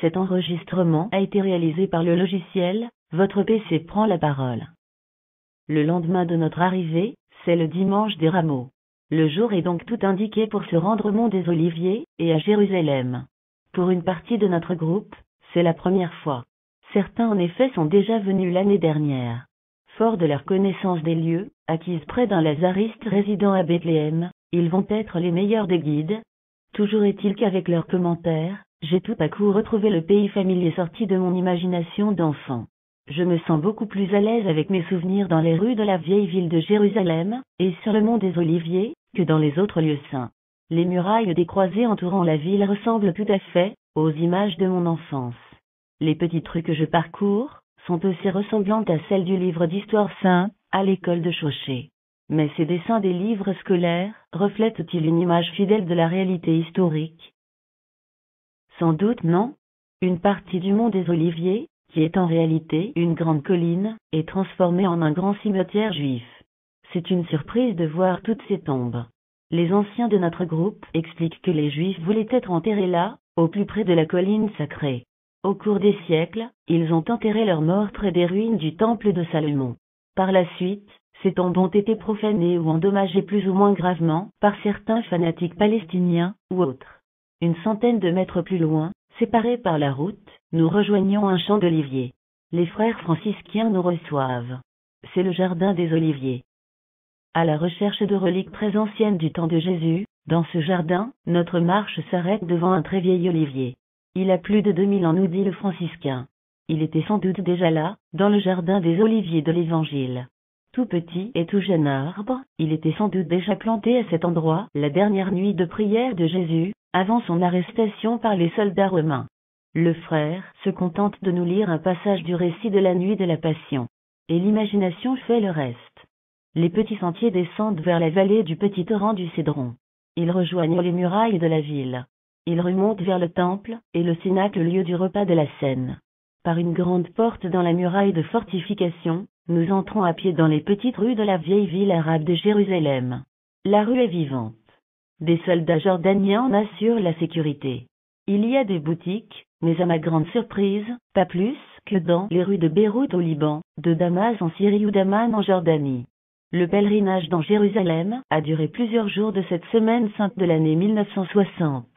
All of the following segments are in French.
Cet enregistrement a été réalisé par le logiciel, votre PC prend la parole. Le lendemain de notre arrivée, c'est le dimanche des Rameaux. Le jour est donc tout indiqué pour se rendre au Mont des Oliviers, et à Jérusalem. Pour une partie de notre groupe, c'est la première fois. Certains en effet sont déjà venus l'année dernière. Forts de leur connaissance des lieux, acquise près d'un lazariste résidant à Bethléem, ils vont être les meilleurs des guides. Toujours est-il qu'avec leurs commentaires, j'ai tout à coup retrouvé le pays familier sorti de mon imagination d'enfant. Je me sens beaucoup plus à l'aise avec mes souvenirs dans les rues de la vieille ville de Jérusalem, et sur le mont des Oliviers, que dans les autres lieux saints. Les murailles des croisées entourant la ville ressemblent tout à fait aux images de mon enfance. Les petites rues que je parcours sont aussi ressemblantes à celles du livre d'histoire sainte, à l'école de Chauchet. Mais ces dessins des livres scolaires reflètent-ils une image fidèle de la réalité historique? Sans doute non. Une partie du mont des Oliviers, qui est en réalité une grande colline, est transformée en un grand cimetière juif. C'est une surprise de voir toutes ces tombes. Les anciens de notre groupe expliquent que les Juifs voulaient être enterrés là, au plus près de la colline sacrée. Au cours des siècles, ils ont enterré leurs morts près des ruines du temple de Salomon. Par la suite, ces tombes ont été profanées ou endommagées plus ou moins gravement par certains fanatiques palestiniens ou autres. Une centaine de mètres plus loin, séparés par la route, nous rejoignons un champ d'oliviers. Les frères franciscains nous reçoivent. C'est le jardin des Oliviers. À la recherche de reliques très anciennes du temps de Jésus, dans ce jardin, notre marche s'arrête devant un très vieil olivier. Il a plus de 2000 ans, nous dit le franciscain. Il était sans doute déjà là, dans le jardin des Oliviers de l'Évangile. Tout petit et tout jeune arbre, il était sans doute déjà planté à cet endroit la dernière nuit de prière de Jésus, avant son arrestation par les soldats romains. Le frère se contente de nous lire un passage du récit de la nuit de la Passion. Et l'imagination fait le reste. Les petits sentiers descendent vers la vallée du petit torrent du Cédron. Ils rejoignent les murailles de la ville. Ils remontent vers le temple, et le cénacle, lieu du repas de la Cène. Par une grande porte dans la muraille de fortification, nous entrons à pied dans les petites rues de la vieille ville arabe de Jérusalem. La rue est vivante. Des soldats jordaniens en assurent la sécurité. Il y a des boutiques, mais à ma grande surprise, pas plus que dans les rues de Beyrouth au Liban, de Damas en Syrie ou d'Amman en Jordanie. Le pèlerinage dans Jérusalem a duré plusieurs jours de cette semaine sainte de l'année 1960.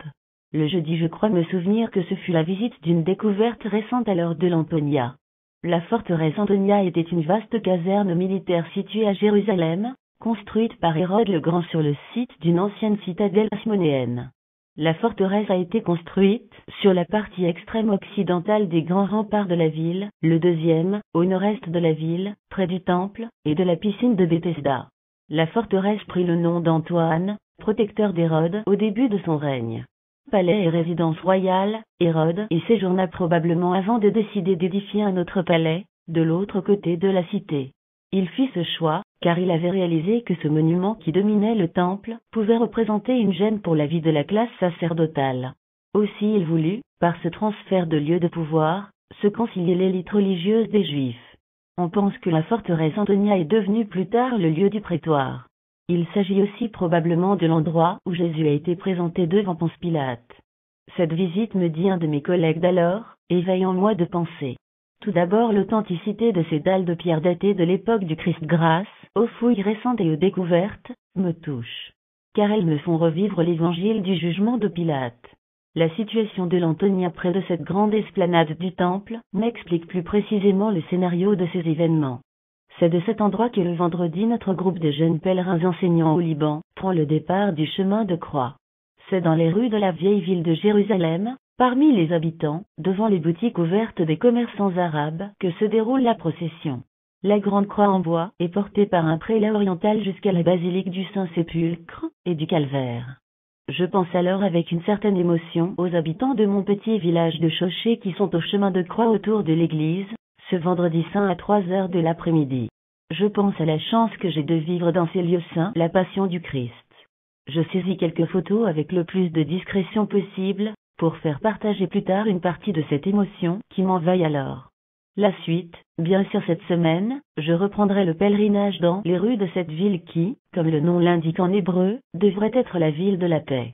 Le jeudi, je crois me souvenir que ce fut la visite d'une découverte récente à l'heure de l'Antonia. La forteresse Antonia était une vaste caserne militaire située à Jérusalem, construite par Hérode le Grand sur le site d'une ancienne citadelle hasmonéenne. La forteresse a été construite sur la partie extrême occidentale des grands remparts de la ville, le deuxième, au nord-est de la ville, près du temple, et de la piscine de Bethesda. La forteresse prit le nom d'Antoine, protecteur d'Hérode au début de son règne. Palais et résidence royale, Hérode y séjourna probablement avant de décider d'édifier un autre palais, de l'autre côté de la cité. Il fit ce choix, car il avait réalisé que ce monument qui dominait le temple pouvait représenter une gêne pour la vie de la classe sacerdotale. Aussi il voulut, par ce transfert de lieu de pouvoir, se concilier l'élite religieuse des Juifs. On pense que la forteresse Antonia est devenue plus tard le lieu du prétoire. Il s'agit aussi probablement de l'endroit où Jésus a été présenté devant Ponce Pilate. Cette visite, me dit un de mes collègues d'alors, éveille en moi deux pensées. Tout d'abord, l'authenticité de ces dalles de pierre datées de l'époque du Christ grâce aux fouilles récentes et aux découvertes, me touche. Car elles me font revivre l'évangile du jugement de Pilate. La situation de l'Antonia près de cette grande esplanade du temple m'explique plus précisément le scénario de ces événements. C'est de cet endroit que le vendredi notre groupe de jeunes pèlerins enseignants au Liban prend le départ du chemin de croix. C'est dans les rues de la vieille ville de Jérusalem, parmi les habitants, devant les boutiques ouvertes des commerçants arabes, que se déroule la procession. La grande croix en bois est portée par un prélat oriental jusqu'à la basilique du Saint-Sépulcre et du Calvaire. Je pense alors avec une certaine émotion aux habitants de mon petit village de Chauchet qui sont au chemin de croix autour de l'église, ce vendredi saint à 3h de l'après-midi. Je pense à la chance que j'ai de vivre dans ces lieux saints la passion du Christ. Je saisis quelques photos avec le plus de discrétion possible, pour faire partager plus tard une partie de cette émotion qui m'envahit alors. La suite, bien sûr cette semaine, je reprendrai le pèlerinage dans les rues de cette ville qui, comme le nom l'indique en hébreu, devrait être la ville de la paix.